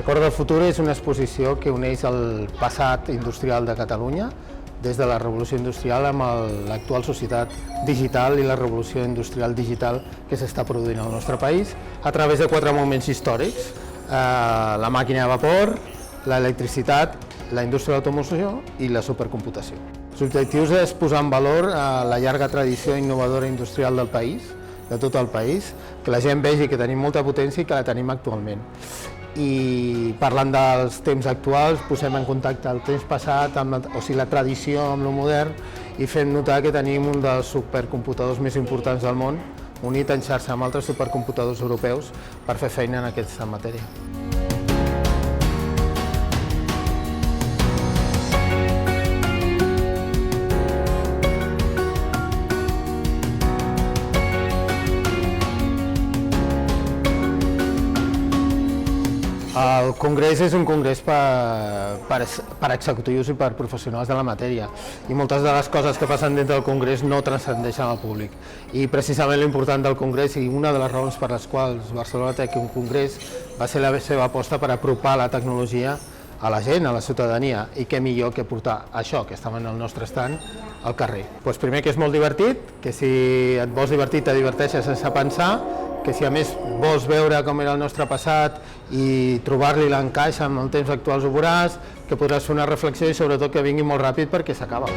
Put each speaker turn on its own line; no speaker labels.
Record del futur és una exposició que uneix el passat industrial de Catalunya des de la revolució industrial amb l'actual societat digital i la revolució industrial digital que s'està produint al nostre país a través de 4 moments històrics: la màquina de vapor, l'electricitat, la indústria de l'automoció i la supercomputació. Els objectius és posar en valor la llarga tradició innovadora industrial del país, de tot el país, que la gent vegi que tenim molta potència i que la tenim actualment. I parlant dels temps actuals, posem en contacte el temps passat, o sigui la tradició amb el modern, i fem notar que tenim un dels supercomputadors més importants del món, unit en xarxa amb altres supercomputadors europeus per fer feina en aquesta matèria. El congrés és un congrés per executius i per professionals de la matèria, i moltes de les coses que passen dintre del congrés no transcendeixen al públic. I precisament l'important del congrés, i una de les raons per les quals Barcelona té un congrés, va ser la seva aposta per apropar la tecnologia a la gent, a la ciutadania, i què millor que portar això, que estava en el nostre stand, al carrer. Primer, que és molt divertit, que si et vols divertir te diverteixes sense pensar, que si a més vols veure com era el nostre passat i trobar-li l'encaix amb el temps actual ho veuràs, que podràs fer una reflexió i sobretot que vingui molt ràpid perquè s'acaba.